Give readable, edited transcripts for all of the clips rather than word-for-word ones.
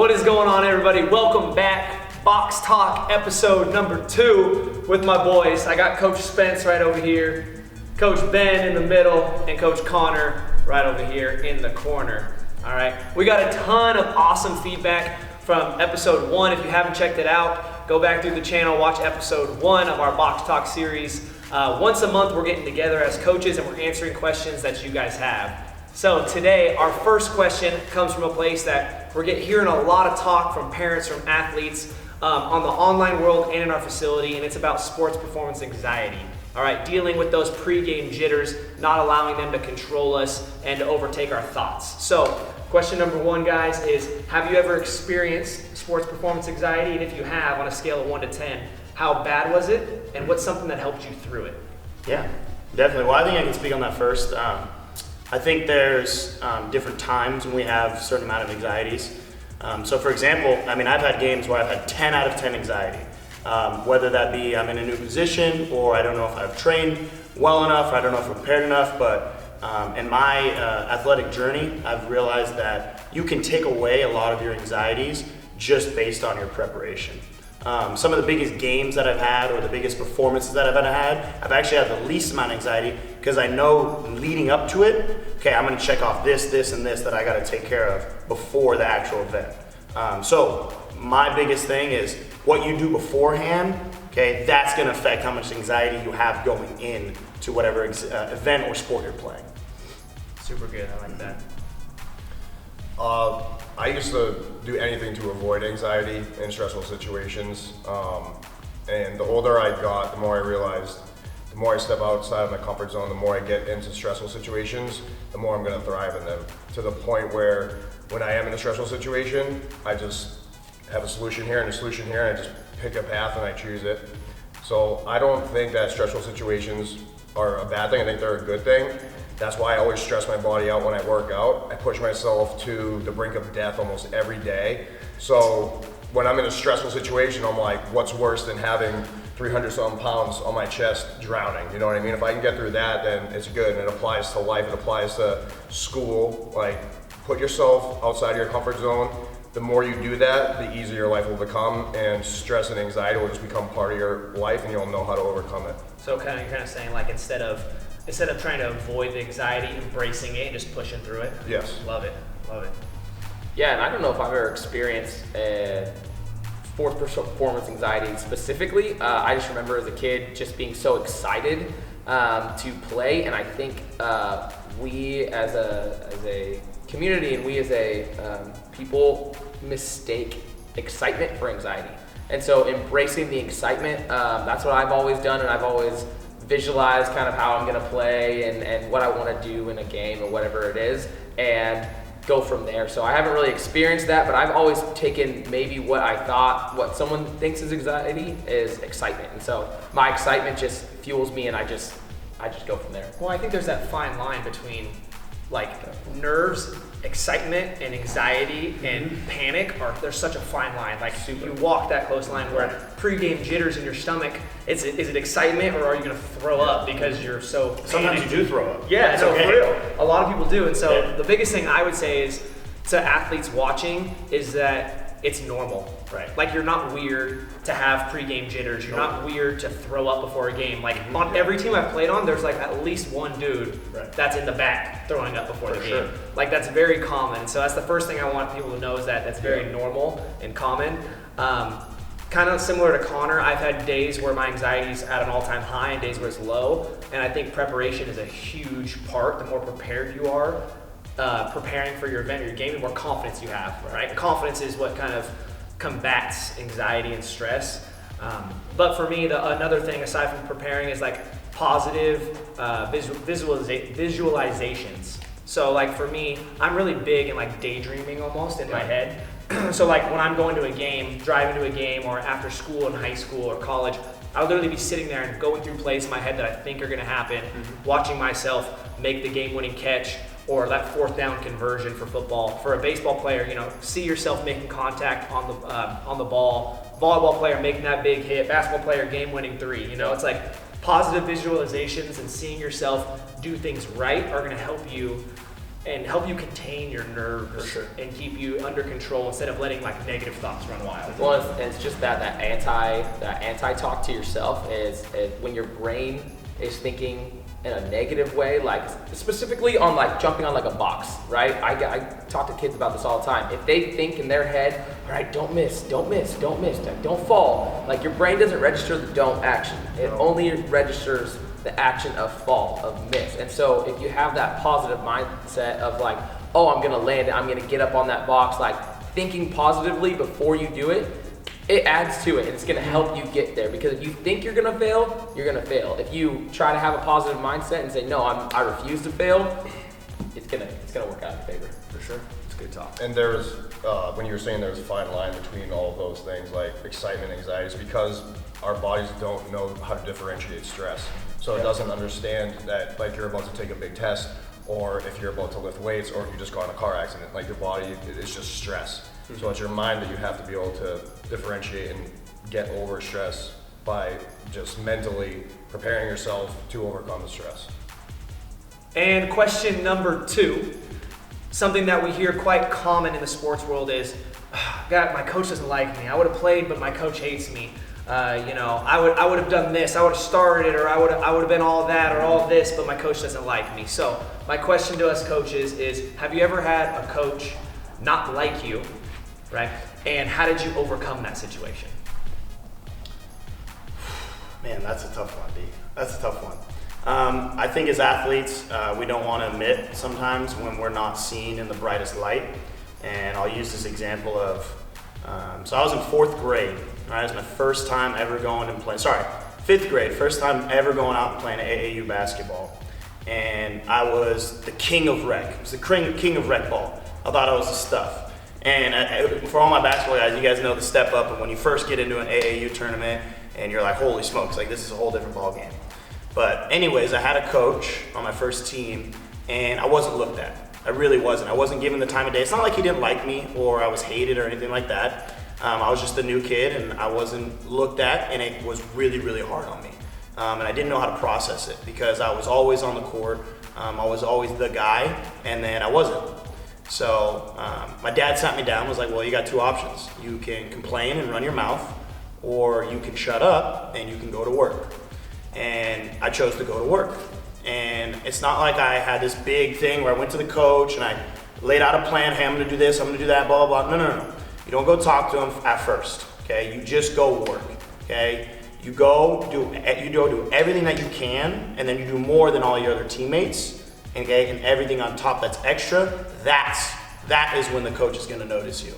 What is going on, everybody? Welcome back. Box Talk episode number 2 with my boys. I got Coach Spence right over here, Coach Ben in the middle, and Coach Conor right over here in the corner. All right, we got a ton of awesome feedback from episode 1. If you haven't checked it out, go back through the channel, watch episode 1 of our Box Talk series. Once a month, we're getting together as coaches and we're answering questions that you guys have. So today, our first question comes from a place that we're hearing a lot of talk from parents, from athletes, on the online world and in our facility, and it's about sports performance anxiety. All right, dealing with those pre-game jitters, not allowing them to control us and to overtake our thoughts. So, question number 1, guys, is have you ever experienced sports performance anxiety? And if you have, on a scale of 1 to 10, how bad was it? And what's something that helped you through it? Yeah, definitely. Well, I think I can speak on that first. I think there's different times when we have a certain amount of anxieties. So for example, I've had games where I've had 10 out of 10 anxiety. Whether that be I'm in a new position, or I don't know if I've trained well enough, or I don't know if I'm prepared enough, but in my athletic journey, I've realized that you can take away a lot of your anxieties just based on your preparation. Some of the biggest games that I've had, or the biggest performances that I've had, I've actually had the least amount of anxiety because I know leading up to it, okay, I'm going to check off this, and this that I got to take care of before the actual event. So my biggest thing is what you do beforehand, okay, that's going to affect how much anxiety you have going in to whatever event or sport you're playing. Super good, I like that. I used to do anything to avoid anxiety in stressful situations. And the older I got, the more I realized, the more I step outside of my comfort zone, the more I get into stressful situations, the more I'm going to thrive in them. To the point where when I am in a stressful situation, I just have a solution here and a solution here, and I just pick a path and I choose it. So I don't think that stressful situations are a bad thing. I think they're a good thing. That's why I always stress my body out when I work out. I push myself to the brink of death almost every day. So when I'm in a stressful situation, I'm like, what's worse than having 300-something pounds on my chest drowning? You know what I mean? If I can get through that, then it's good. And it applies to life, it applies to school. Like, put yourself outside of your comfort zone. The more you do that, the easier your life will become, and stress and anxiety will just become part of your life, and you'll know how to overcome it. So you're kind of saying, like, instead of trying to avoid the anxiety, embracing it and just pushing through it? Yes. Love it. Yeah, and I don't know if I've ever experienced sports performance anxiety specifically. I just remember as a kid just being so excited to play, and I think we as a community and we as a people mistake excitement for anxiety. And so embracing the excitement, that's what I've always done, and I've always visualize kind of how I'm going to play and what I want to do in a game or whatever it is, and go from there. So I haven't really experienced that, but I've always taken maybe what someone thinks is anxiety is excitement. And so my excitement just fuels me, and I just go from there. Well, I think there's that fine line between like nerves, excitement, and anxiety and panic. There's such a fine line. Like you walk that close line where pre-game jitters in your stomach. Is it excitement, or are you going to throw up because you're so panicked? Sometimes you do throw up. Yeah, it's no, okay. for real. A lot of people do. And so Yeah. the biggest thing I would say is to athletes watching is that it's normal. Right. Like, you're not weird to have pre-game jitters. You're not weird to throw up before a game. Like, on every team I've played on, there's like at least one dude that's in the back throwing up before the game. Sure. Like, that's very common. So that's the first thing I want people to know, is that that's very normal and common. Kind of similar to Connor, I've had days where my anxiety's at an all-time high and days where it's low. And I think preparation is a huge part. The more prepared you are, preparing for your event or your game, the more confidence you have, right? Confidence is what kind of combats anxiety and stress. But for me, another thing aside from preparing is like positive visualizations. So like for me, I'm really big in like daydreaming almost in my head. So like when I'm going to a game, driving to a game, or after school in high school or college, I'll literally be sitting there and going through plays in my head that I think are going to happen, watching myself make the game-winning catch, or that 4th down conversion for football. For a baseball player, see yourself making contact on the ball. Volleyball player making that big hit. Basketball player game-winning 3. It's like positive visualizations and seeing yourself do things right are going to help you and help you contain your nerves and keep you under control instead of letting like negative thoughts run wild. Well, it's just that anti talk to yourself is when your brain is thinking in a negative way, like specifically on like jumping on like a box, right? I talk to kids about this all the time. If they think in their head, all right, don't miss, don't fall, like your brain doesn't register the don't action. It only registers the action of fall, of miss. And so if you have that positive mindset of like, oh, I'm gonna land it, I'm gonna get up on that box, like thinking positively before you do it, it adds to it, and it's gonna help you get there. Because if you think you're gonna fail, you're gonna fail. If you try to have a positive mindset and say, no, I refuse to fail, it's gonna work out in favor. For sure. It's good talk. And there's, when you were saying there's a fine line between all of those things, like excitement, anxiety, it's because our bodies don't know how to differentiate stress. So it doesn't understand that like you're about to take a big test, or if you're about to lift weights, or if you just got in a car accident. Like your body, it's just stress. So it's your mind that you have to be able to differentiate and get over stress by just mentally preparing yourself to overcome the stress. And question number 2, something that we hear quite common in the sports world is, God, my coach doesn't like me. I would have played, but my coach hates me. I would have done this. I would have started, or I would have been all that or all this, but my coach doesn't like me. So my question to us coaches is, have you ever had a coach not like you, right? And how did you overcome that situation? Man, that's a tough one, D. That's a tough one. I think as athletes, we don't want to admit sometimes when we're not seen in the brightest light. And I'll use this example of, so I was in 4th grade, right? It was my first time ever going and playing, 5th grade, first time ever going out and playing AAU basketball. And I was the king of rec. I was the king of rec ball. I thought I was the stuff. And for all my basketball guys, you guys know the step up, and when you first get into an AAU tournament, and you're like, holy smokes, like this is a whole different ball game. But anyways, I had a coach on my first team, and I wasn't looked at. I really wasn't. I wasn't given the time of day. It's not like he didn't like me or I was hated or anything like that. I was just a new kid, and I wasn't looked at, and it was really, really hard on me. And I didn't know how to process it because I was always on the court. I was always the guy, and then I wasn't. So my dad sat me down and was like, well, you got 2 options. You can complain and run your mouth, or you can shut up and you can go to work. And I chose to go to work. And it's not like I had this big thing where I went to the coach and I laid out a plan, hey, I'm gonna do this, I'm gonna do that, blah, blah, blah. No. You don't go talk to him at first, okay? You just go work, okay? You go do everything that you can, and then you do more than all your other teammates, okay? And everything on top that's extra, that is when the coach is gonna notice you.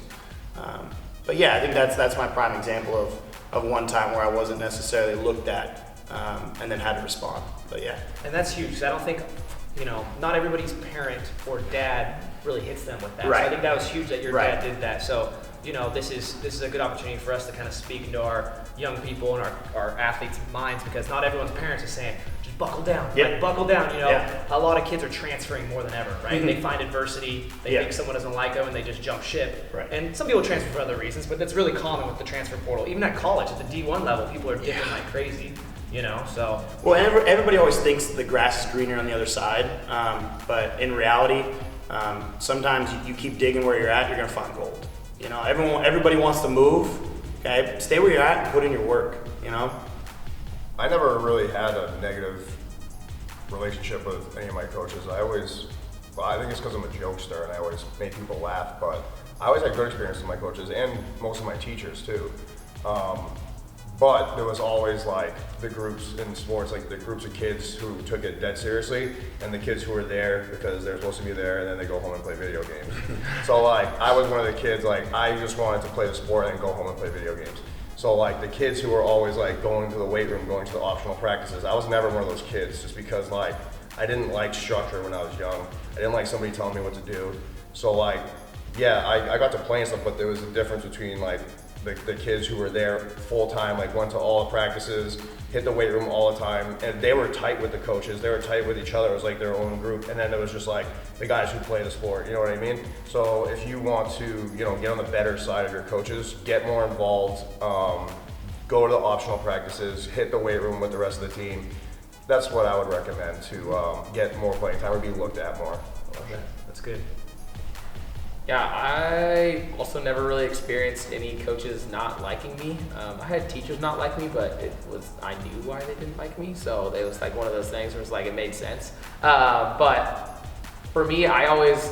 But yeah, I think that's my prime example of one time where I wasn't necessarily looked at, and then had to respond. But yeah. And that's huge. I don't think, not everybody's parent or dad really hits them with that. Right. So I think that was huge that your dad did that. So, this is a good opportunity for us to kind of speak into our young people and our athletes' minds, because not everyone's parents are saying, just buckle down. Yep. Like, buckle down. Yeah. A lot of kids are transferring more than ever, right? Mm-hmm. They find adversity, they think someone doesn't like them, and they just jump ship. Right. And some people transfer for other reasons, but that's really common with the transfer portal. Even at college, at the D1 level, people are dipping like crazy. So. Well, everybody always thinks the grass is greener on the other side, but in reality, sometimes you keep digging where you're at, you're gonna find gold. Everybody wants to move. Okay, stay where you're at and put in your work. I never really had a negative relationship with any of my coaches. I think it's because I'm a jokester and I always make people laugh, but I always had good experience with my coaches and most of my teachers too. But there was always like the groups in sports, like the groups of kids who took it dead seriously, and the kids who were there because they're supposed to be there, and then they go home and play video games. So like I was one of the kids, like I just wanted to play the sport and go home and play video games. So like the kids who were always like going to the weight room, going to the optional practices, I was never one of those kids, just because like I didn't like structure when I was young. I didn't like somebody telling me what to do. So like, yeah, I got to play and stuff, but there was a difference between like the kids who were there full time, like went to all the practices, hit the weight room all the time, and they were tight with the coaches, they were tight with each other, it was like their own group, and then there was just like the guys who play the sport, you know what I mean? So if you want to, get on the better side of your coaches, get more involved, go to the optional practices, hit the weight room with the rest of the team, that's what I would recommend to get more playing time or be looked at more. Okay, that's good. Yeah, I also never really experienced any coaches not liking me. I had teachers not like me, but I knew why they didn't like me, so it was like one of those things where it's like it made sense. But for me, I always,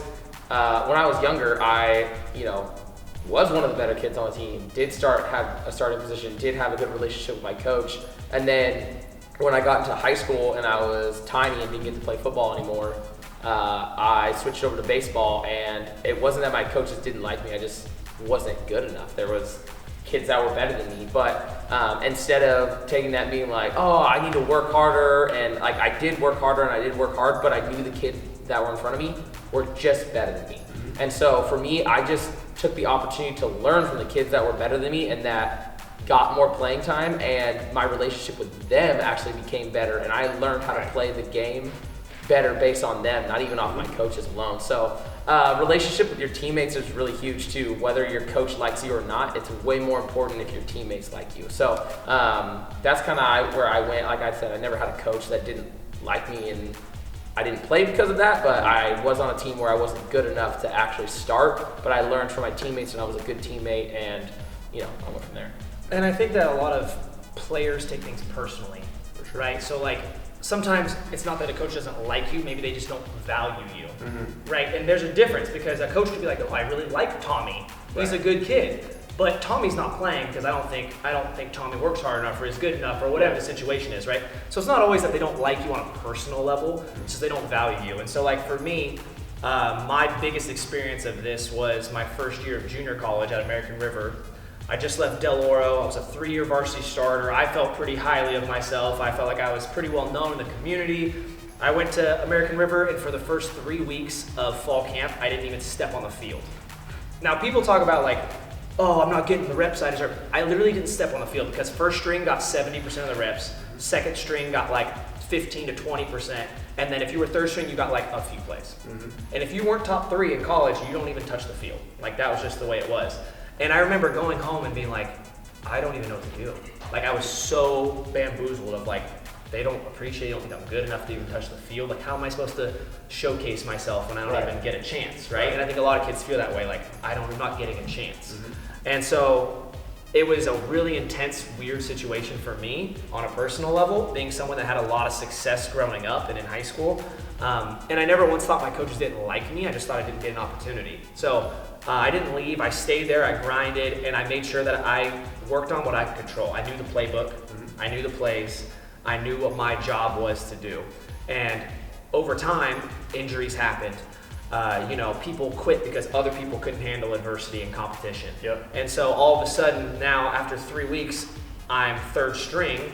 when I was younger, I was one of the better kids on the team. Did have a starting position. Did have a good relationship with my coach, and then when I got into high school and I was tiny and didn't get to play football anymore, I switched over to baseball, and it wasn't that my coaches didn't like me, I just wasn't good enough. There was kids that were better than me, but instead of taking that being like, oh, I need to work harder, and like I did work harder and I did work hard, but I knew the kids that were in front of me were just better than me. Mm-hmm. And so for me, I just took the opportunity to learn from the kids that were better than me and that got more playing time, and my relationship with them actually became better, and I learned how to play the game better based on them, not even off my coaches alone. So relationship with your teammates is really huge too. Whether your coach likes you or not, it's way more important if your teammates like you. So that's kind of where I went. Like I said, I never had a coach that didn't like me, and I didn't play because of that, but I was on a team where I wasn't good enough to actually start, but I learned from my teammates and I was a good teammate, and I went from there. And I think that a lot of players take things personally, right? So like, sometimes it's not that a coach doesn't like you, maybe they just don't value you, right? And there's a difference, because a coach could be like, oh, I really like Tommy. He's a good kid. But Tommy's not playing because I don't think Tommy works hard enough or is good enough or whatever the situation is, right? So it's not always that they don't like you on a personal level, it's just they don't value you. And so like for me, my biggest experience of this was my first year of junior college at American River. I just left Del Oro. I was a 3-year varsity starter. I felt pretty highly of myself. I felt like I was pretty well known in the community. I went to American River, and for the first 3 weeks of fall camp, I didn't even step on the field. Now, people talk about like, oh, I'm not getting the reps I deserve. I literally didn't step on the field because first string got 70% of the reps, second string got like 15 to 20%, and then if you were third string, you got like a few plays. And if you weren't top 3 in college, you don't even touch the field. Like that was just the way it was. And I remember going home and being like, I don't even know what to do. Like I was so bamboozled of like, they don't appreciate, they don't think I'm good enough to even touch the field. Like how am I supposed to showcase myself when I don't even get a chance, right? And I think a lot of kids feel that way, like I'm not getting a chance. And so it was a really intense, weird situation for me on a personal level, being someone that had a lot of success growing up and in high school. And I never once thought my coaches didn't like me, I just thought I didn't get an opportunity. So I didn't leave, I stayed there, I grinded, and I made sure that I worked on what I could control. I knew the playbook, I knew the plays, I knew what my job was to do. And over time, injuries happened. People quit because other people couldn't handle adversity and competition. And so all of a sudden now, after 3 weeks, I'm third string,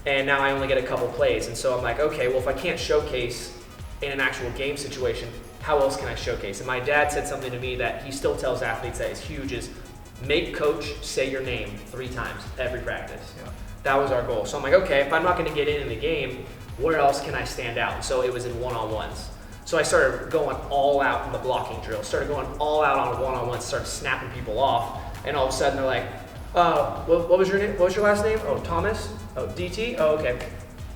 and now I only get a couple plays. And so I'm like, okay, well, if I can't showcase in an actual game situation, how else can I showcase? And my dad said something to me that he still tells athletes that is huge, is make coach say your name 3 times every practice. That was our goal. So I'm like, okay, if I'm not gonna get in the game, where else can I stand out? And so it was in one-on-ones. So I started going all out in the blocking drill, started going all out on one-on-ones, started snapping people off, and all of a sudden they're like, what was your name? What was your last name? Oh, Thomas? Oh, DT? Oh, okay.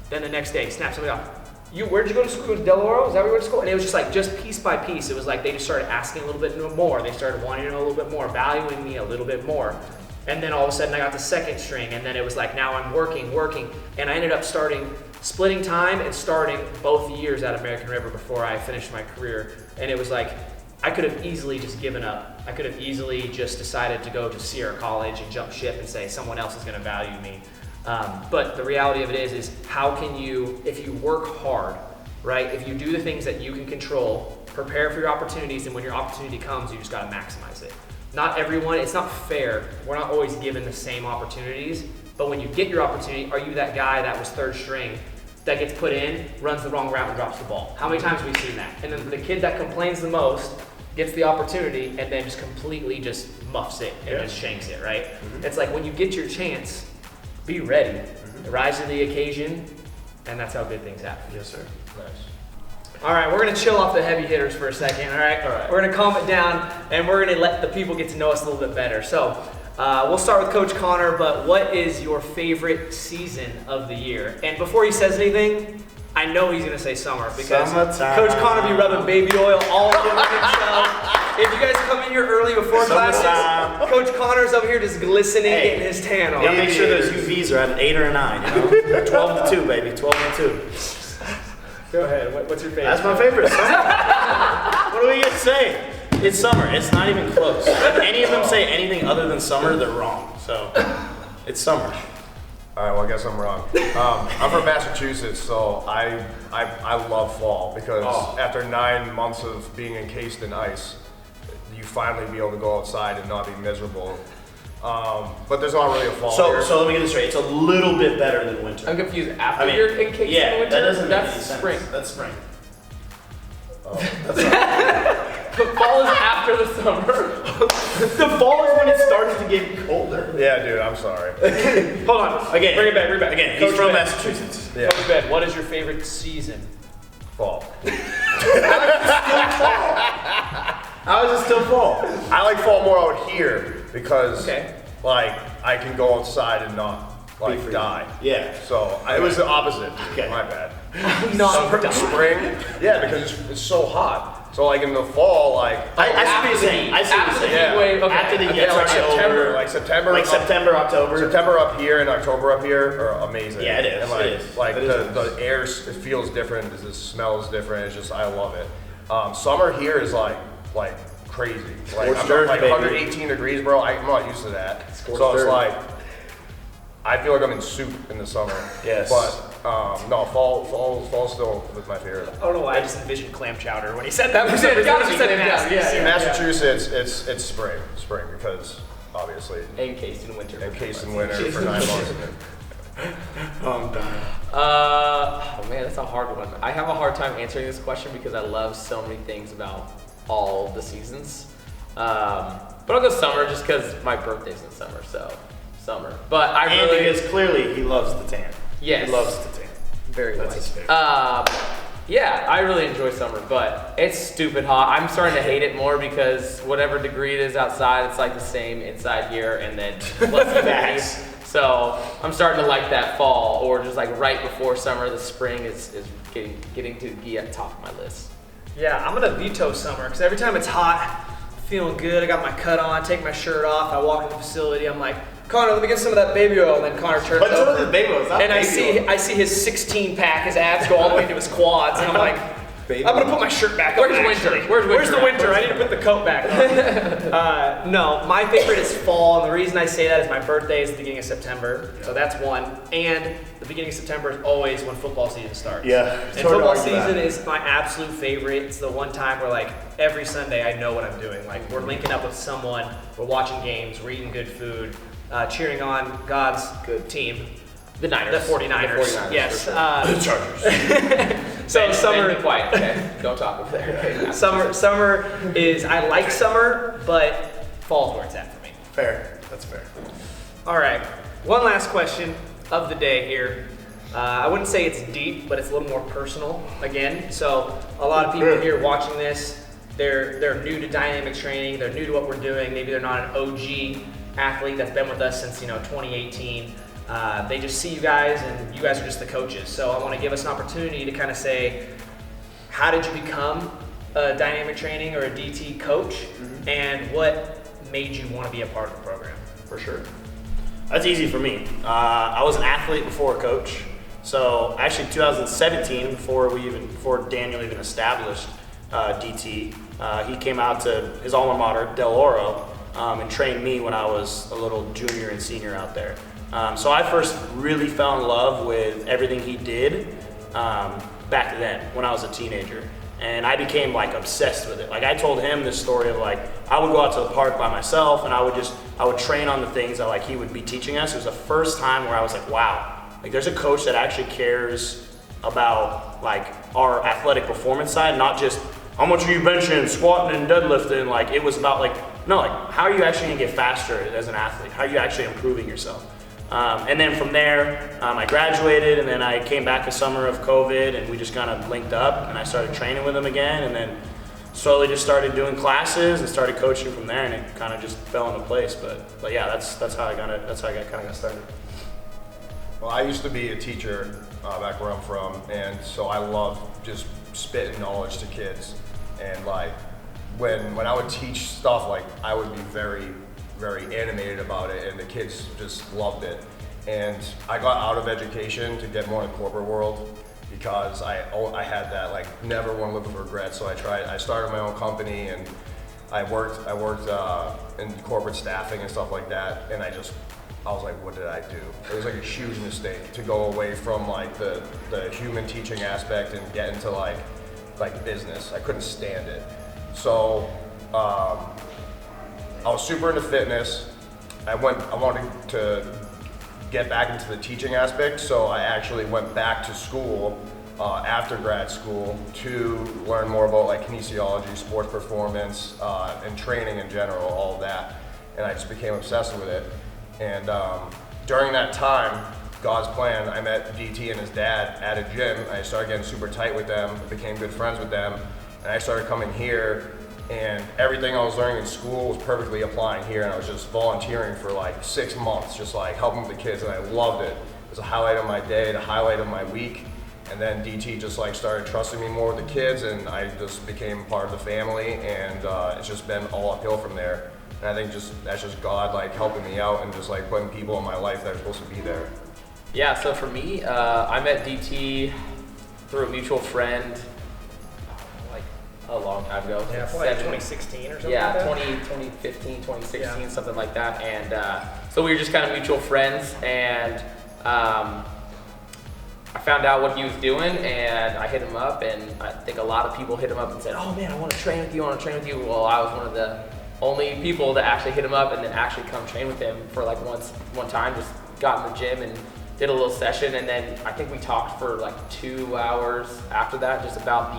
Then the next day, snap somebody off. Where'd you go to school? It was Del Oro? Is that where you went to school? And it was just like, just piece by piece. It was like they just started asking a little bit more. They started wanting to know a little bit more, valuing me a little bit more. And then all of a sudden I got the second string, and then it was like, now I'm working. And I ended up splitting time and starting both years at American River before I finished my career. And it was like, I could have easily just given up. I could have easily just decided to go to Sierra College and jump ship and say someone else is gonna value me. But the reality of it is how can you, if you work hard, right? If you do the things that you can control, prepare for your opportunities, and when your opportunity comes, you just gotta maximize it. Not everyone, it's not fair. We're not always given the same opportunities, but when you get your opportunity, are you that guy that was third string that gets put in, runs the wrong route and drops the ball? How many times have we seen that? And then the kid that complains the most gets the opportunity and then just completely just muffs it and just shanks it, right? It's like when you get your chance, be ready, rise to the occasion, and that's how good things happen. Yes, sir. Nice. All right, we're gonna chill off the heavy hitters for a second, all right? We're gonna calm it down, and we're gonna let the people get to know us a little bit better. So, We'll start with Coach Conor, but what is your favorite season of the year? And before he says anything, I know he's going to say summer because Summertime. Coach Conor be rubbing baby oil all over himself. If you guys come in here early before classes, Coach Conor's over here just glistening, getting his tan on. Yeah, make sure those UVs are at an 8 or a 9, you know? 12 to 2, baby, 12 to 2. Go ahead, what's your favorite? That's my favorite, summer. What do we get to say? It's summer, it's not even close. If any of them say anything other than summer, they're wrong. So, it's summer. All right, well, I guess I'm wrong. I'm from Massachusetts, so I love fall because after 9 months of being encased in ice, you finally be able to go outside and not be miserable. But there's not really a fall here. So let me get this straight. It's a little bit better than winter. I'm confused. After you're encased in winter? That doesn't make any That's sense. spring. That's spring. But fall is after the summer. The fall is when it starts to get colder. Yeah, dude, I'm sorry. Hold on. Again, Bring it back. Again, Coach he's from Ben. Massachusetts. Yeah, Coach Ben, what is your favorite season? fall. How is it still fall? I like fall more out here because, Okay. like, I can go outside and not, like, free. die. Yeah. So it was the opposite. Okay. My bad. Not die. Spring, yeah, because it's so hot. So like in the fall, like I see what After you're the saying. heat. I see what After you're the saying. heat wave. Okay. After the heat, yeah, like it's already September, over. like September, Like September, October. September up here and October up here are amazing. Yeah, it is, And like, it is. like It is the air, it feels different. The smells different. It's just I love it. Summer here is like crazy. Like Scorched I'm earth, like baby. 118 degrees, bro. I'm not used to that. Scorched So it's earth. like I feel like I'm in soup in the summer. Yes. But no, fall still was my favorite. I don't know why I just envisioned clam chowder when he said that. You For said- some reason, gotta he be said clam nasty. chowder, yeah, In yeah. Massachusetts, it's spring because obviously Encased in winter. encased in winter for 9 months. I'm done. Oh man, that's a hard one. I have a hard time answering this question because I love so many things about all the seasons. But I'll go summer just because my birthday's in summer, so summer. But I And really because clearly he loves the tan. Yes. He loves the tan. very That's white. his favorite. Yeah, I really enjoy summer, but it's stupid hot. I'm starting to hate it more because whatever degree it is outside, it's like the same inside here, and then plus the Facts. degrees. So I'm starting to like that fall, or just like right before summer, the spring is getting to be at the top of my list. Yeah, I'm gonna veto summer because every time it's hot, I'm feeling good. I got my cut on, take my shirt off. I walk in the facility. I'm like, Connor, let me get some of that baby oil. And then Connor turns But so over, does baby oil. It's not and baby oil. I see his 16 pack, his abs go all the way to his quads, and I'm like, I'm gonna put my shirt back on. Where's winter? actually. Where's the winter? winter? I need to put the coat back on. No, my favorite is fall, and the reason I say that is my birthday is the beginning of September, so that's one. And the beginning of September is always when football season starts. Yeah. And football season is my absolute favorite. It's the one time where like every Sunday I know what I'm doing. Like we're linking up with someone, we're watching games, we're eating good food, cheering on God's good team. The Niners. The 49ers. The 49ers, Yes. for sure. The Chargers. So Ben, summer. Ben, be quiet, okay? Don't talk over there. Okay? Summer is, I like summer, but fall's where it's at for me. Fair. That's fair. All right, one last question of the day here. I wouldn't say it's deep, but it's a little more personal again. So a lot of people here watching this, they're new to dynamic training, they're new to what we're doing. Maybe they're not an OG athlete that's been with us since 2018. They just see you guys, and you guys are just the coaches. So I want to give us an opportunity to kind of say, how did you become a dynamic training or a DT coach, and what made you want to be a part of the program? For sure. That's easy for me. I was an athlete before a coach. So actually 2017, before Daniel even established DT, he came out to his alma mater, Del Oro, and trained me when I was a little junior and senior out there. So I first really fell in love with everything he did back then when I was a teenager. And I became like obsessed with it. Like I told him this story of like, I would go out to the park by myself and I would train on the things that like he would be teaching us. It was the first time where I was like, wow, like there's a coach that actually cares about like our athletic performance side, not just how much are you benching, squatting and deadlifting. Like it was about like, no, like how are you actually gonna get faster as an athlete? How are you actually improving yourself? And then from there, I graduated, and then I came back the summer of COVID, and we just kind of linked up, and I started training with him again, and then slowly just started doing classes and started coaching from there, and it kind of just fell into place. But yeah, that's how I got it. That's how I kind of got started. Well, I used to be a teacher back where I'm from, and so I love just spitting knowledge to kids. And like when I would teach stuff, like I would be very, very animated about it, and the kids just loved it. And I got out of education to get more in the corporate world because I had that like never want to live with regrets. So I started my own company, and I worked in corporate staffing and stuff like that. And I was like, what did I do? It was like a huge mistake to go away from like the human teaching aspect and get into like business. I couldn't stand it. So I was super into fitness. I wanted to get back into the teaching aspect, so I actually went back to school after grad school to learn more about like kinesiology, sports performance, and training in general, all of that. And I just became obsessed with it. And during that time, God's plan, I met DT and his dad at a gym. I started getting super tight with them, became good friends with them, and I started coming here, and everything I was learning in school was perfectly applying here, and I was just volunteering for like 6 months, just like helping with the kids, and I loved it. It was a highlight of my day, the highlight of my week. And then DT just like started trusting me more with the kids, and I just became part of the family, and it's just been all uphill from there. And I think that's just God like helping me out and just like putting people in my life that are supposed to be there. Yeah, so for me, I met DT through a mutual friend like a long time ago. Yeah, like 2016 or something. Yeah, like that. 2015, 2016, Yeah. something like that. And so we were just kind of mutual friends, and I found out what he was doing, and I hit him up, and I think a lot of people hit him up and said, oh man, I want to train with you, Well, I was one of the only people that actually hit him up and then actually come train with him for like one time, just got in the gym and did a little session, and then I think we talked for like 2 hours after that, just about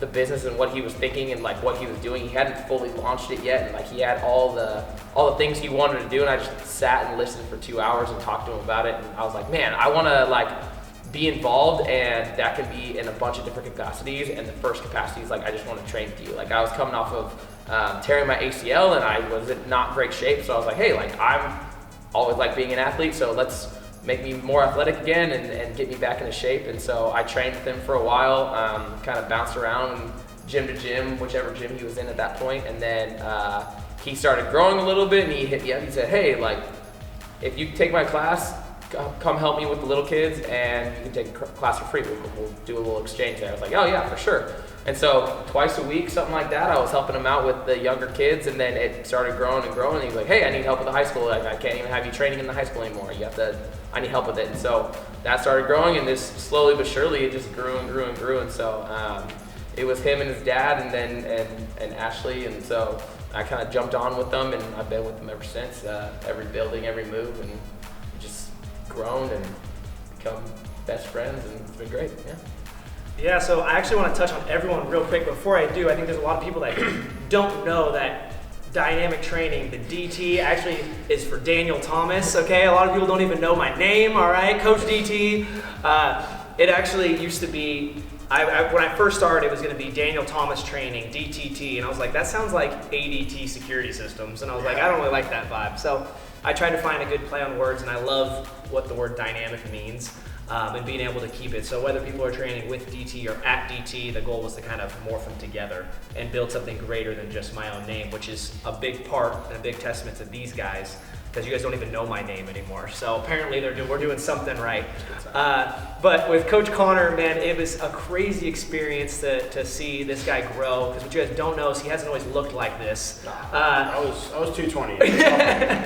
the business and what he was thinking and like what he was doing. He hadn't fully launched it yet, and like he had all the things he wanted to do, and I just sat and listened for 2 hours and talked to him about it, and I was like, man, I want to like be involved, and that can be in a bunch of different capacities. And the first capacity is like, I just want to train with you. Like I was coming off of tearing my ACL, and I was in not great shape, so I was like, hey, like I'm always like being an athlete, so let's make me more athletic again and get me back into shape. And so I trained with him for a while, kind of bounced around gym to gym, whichever gym he was in at that point. And then he started growing a little bit, and he hit me up. He said, hey, like if you take my class, come help me with the little kids, and you can take a class for free. We'll do a little exchange there. I was like, oh yeah, for sure. And so twice a week, something like that, I was helping him out with the younger kids, and then it started growing and growing. And he was like, hey, I need help with the high school. Like I can't even have you training in the high school anymore. I need help with it. And so that started growing, and this slowly but surely it just grew and grew and grew. And so it was him and his dad, and then and Ashley, and so I kind of jumped on with them, and I've been with them ever since. Every building, every move, and just grown and become best friends, and it's been great. Yeah, so I actually want to touch on everyone real quick. Before I do, I think there's a lot of people that don't know that dynamic training, the DT, actually is for Daniel Thomas, okay? A lot of people don't even know my name, all right? Coach DT. It actually used to be, when I first started, it was going to be Daniel Thomas Training, DTT, and I was like, that sounds like ADT Security Systems, and I was like, I don't really like that vibe. So I tried to find a good play on words, and I love what the word dynamic means. And being able to keep it. So whether people are training with DT or at DT, the goal was to kind of morph them together and build something greater than just my own name, which is a big part and a big testament to these guys, because you guys don't even know my name anymore. So apparently we're doing something right. But with Coach Conor, man, it was a crazy experience to see this guy grow, because what you guys don't know is he hasn't always looked like this. I was 220. You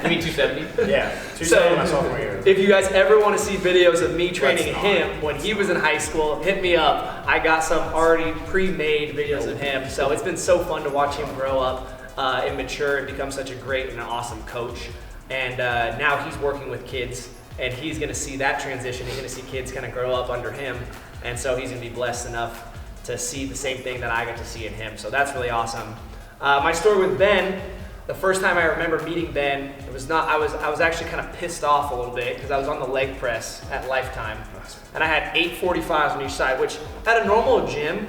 mean 270? Yeah, 270 my sophomore year. If you guys ever want to see videos of me training him when he was in high school, hit me up. I got some already pre-made videos of him. So it's been so fun to watch him grow up and mature and become such a great and an awesome coach. And now he's working with kids, and he's going to see that transition. He's going to see kids kind of grow up under him. And so he's going to be blessed enough to see the same thing that I got to see in him. So that's really awesome. My story with Ben, the first time I remember meeting Ben, it was not, I was actually kind of pissed off a little bit because I was on the leg press at Lifetime. And I had 845s on each side, which at a normal gym,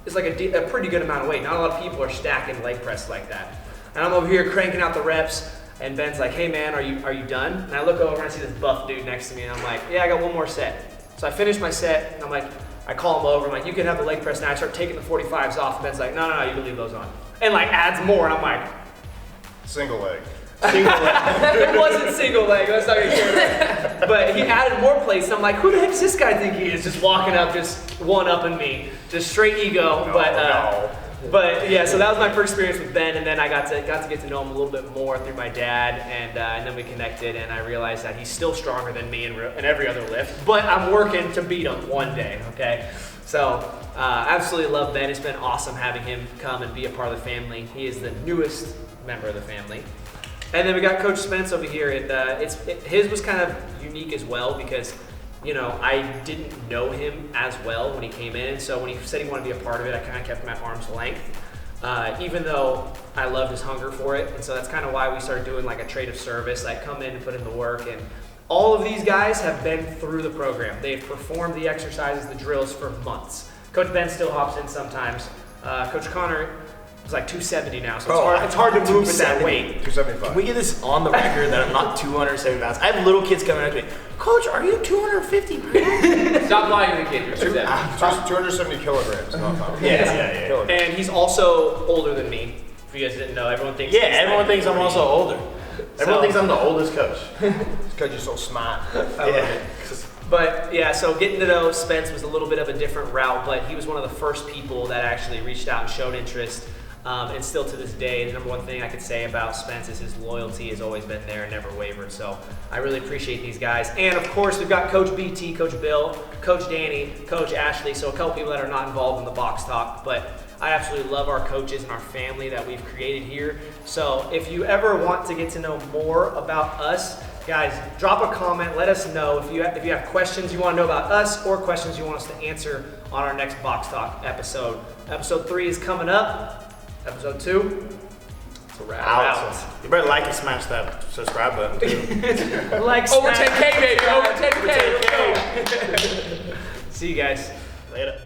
is like a pretty good amount of weight. Not a lot of people are stacking leg press like that. And I'm over here cranking out the reps, and Ben's like, hey man, are you done? And I look over and I see this buff dude next to me, and I'm like, yeah, I got one more set. So I finish my set, and I'm like, I call him over, I'm like, you can have the leg press now. I start taking the 45s off, and Ben's like, no, you can leave those on. And like adds more, and I'm like, Single leg. it wasn't single leg, let's not get carried. But he added more plates, and I'm like, who the heck does this guy think he is? Just walking up, just one-upping me. Just straight ego. But yeah, so that was my first experience with Ben, and then I got to get to know him a little bit more through my dad, and then we connected, and I realized that he's still stronger than me in every other lift, but I'm working to beat him one day, okay? So absolutely love Ben. It's been awesome having him come and be a part of the family. He is the newest member of the family. And then we got Coach Spence over here, and his was kind of unique as well because, you know, I didn't know him as well when he came in, so when he said he wanted to be a part of it, I kind of kept him at arm's length, even though I loved his hunger for it, and so that's kind of why we started doing like a trade of service. I come in and put in the work, and all of these guys have been through the program. They've performed the exercises, the drills for months. Coach Ben still hops in sometimes. Coach Conor is like 270 now, so it's hard to move with that weight. 275. Can we get this on the record that I'm not 270 pounds? I have little kids coming up to me, Coach, are you 250 pounds? Stop lying to the kid. You're 270 kilograms, not pounds. Yeah. Kilograms. And he's also older than me. If you guys didn't know, everyone thinks. Yeah, everyone thinks I'm also older. Everyone thinks I'm the oldest coach. It's because you're so smart. Yeah. But yeah, so getting to know Spence was a little bit of a different route, but he was one of the first people that actually reached out and showed interest. And still to this day, the number one thing I could say about Spence is his loyalty has always been there and never wavered. So I really appreciate these guys. And of course, we've got Coach BT, Coach Bill, Coach Danny, Coach Ashley. So a couple people that are not involved in the box talk, but I absolutely love our coaches and our family that we've created here. So if you ever want to get to know more about us, guys, drop a comment. Let us know if you have questions you want to know about us or questions you want us to answer on our next box talk episode. Episode 3 is coming up. Episode 2, it's a wrap. Out. You better like and smash that subscribe button too. Like, Over smash, 10K, baby. Over subscribe. 10K. Let's go. See you guys. Later.